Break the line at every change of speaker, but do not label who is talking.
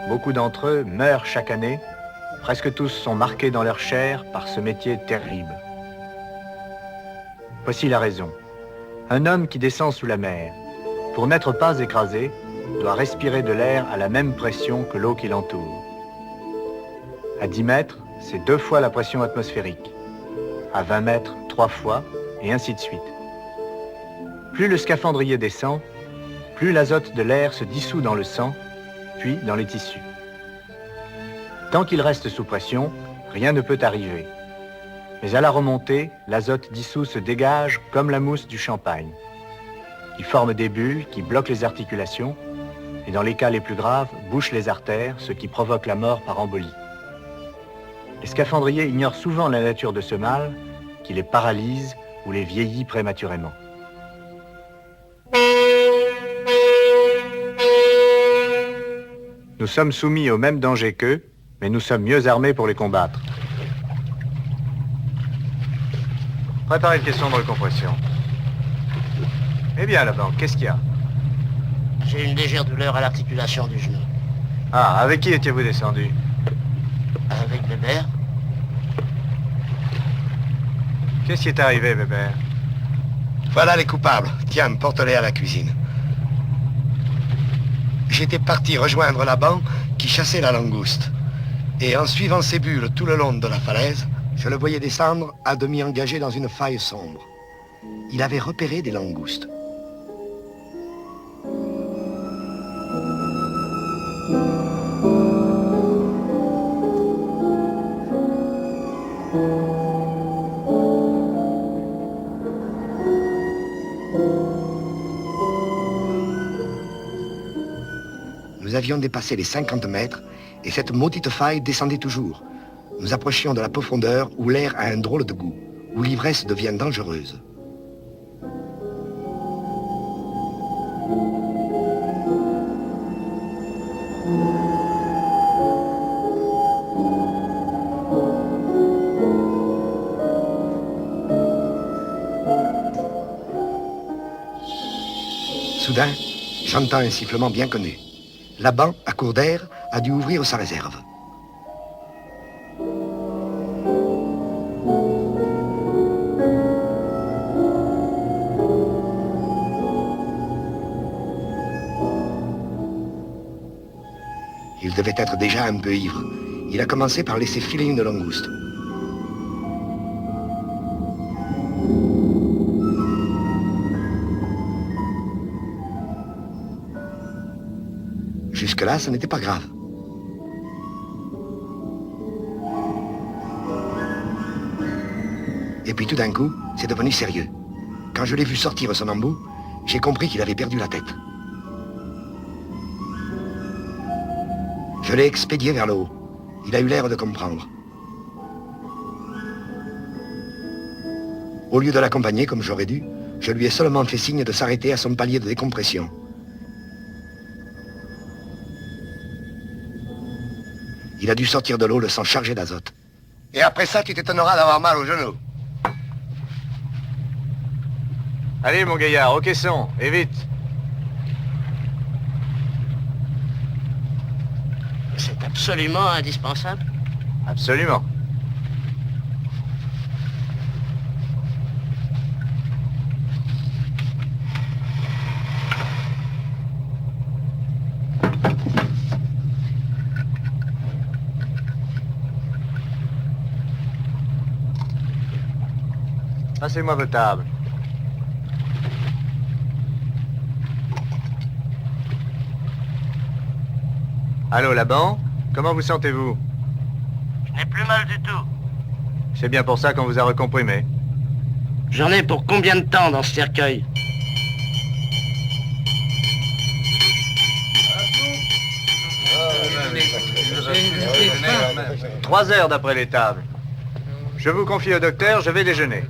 beaucoup d'entre eux meurent chaque année. Presque tous sont marqués dans leur chair par ce métier terrible. Voici la raison. Un homme qui descend sous la mer, pour n'être pas écrasé, doit respirer de l'air à la même pression que l'eau qui l'entoure. À 10 mètres, c'est 2 fois la pression atmosphérique. À 20 mètres, 3 fois, et ainsi de suite. Plus le scaphandrier descend, plus l'azote de l'air se dissout dans le sang, puis dans les tissus. Tant qu'il reste sous pression, rien ne peut arriver. Mais à la remontée, l'azote dissous se dégage comme la mousse du champagne. Il forme des bulles qui bloquent les articulations et dans les cas les plus graves, bouchent les artères, ce qui provoque la mort par embolie. Les scaphandriers ignorent souvent la nature de ce mal qui les paralyse ou les vieillit prématurément. Nous sommes soumis au même danger qu'eux, mais nous sommes mieux armés pour les combattre. Préparez une question de recompression. Eh bien, là-bas, qu'est-ce qu'il y a?
J'ai une légère douleur à l'articulation du genou.
Ah, avec qui étiez-vous descendu?
Avec Bébert.
Qu'est-ce qui est arrivé, Bébert?
Voilà les coupables. Tiens, porte-les à la cuisine. J'étais parti rejoindre la bande qui chassait la langouste. Et en suivant ses bulles tout le long de la falaise, je le voyais descendre à demi engagé dans une faille sombre. Il avait repéré des langoustes. Nous avions dépassé les 50 mètres et cette maudite faille descendait toujours. Nous approchions de la profondeur où l'air a un drôle de goût, où l'ivresse devient dangereuse. Soudain, j'entends un sifflement bien connu. Laban, à court d'air, a dû ouvrir sa réserve. Il devait être déjà un peu ivre. Il a commencé par laisser filer une langouste. Jusque-là, ce n'était pas grave. Et puis tout d'un coup, c'est devenu sérieux. Quand je l'ai vu sortir son embout, j'ai compris qu'il avait perdu la tête. Je l'ai expédié vers le haut. Il a eu l'air de comprendre. Au lieu de l'accompagner comme j'aurais dû, je lui ai seulement fait signe de s'arrêter à son palier de décompression. Il a dû sortir de l'eau le sang chargé d'azote. Et après ça, tu t'étonneras d'avoir mal au genou.
Allez, mon gaillard, au caisson, et vite.
C'est absolument indispensable.
Absolument. Passez-moi vos tables. Allô, Laban? Comment vous sentez-vous?
Je n'ai plus mal du tout.
C'est bien pour ça qu'on vous a recomprimé.
J'en ai pour combien de temps dans ce cercueil?
« 3 heures d'après les tables. Je vous confie au docteur, je vais déjeuner.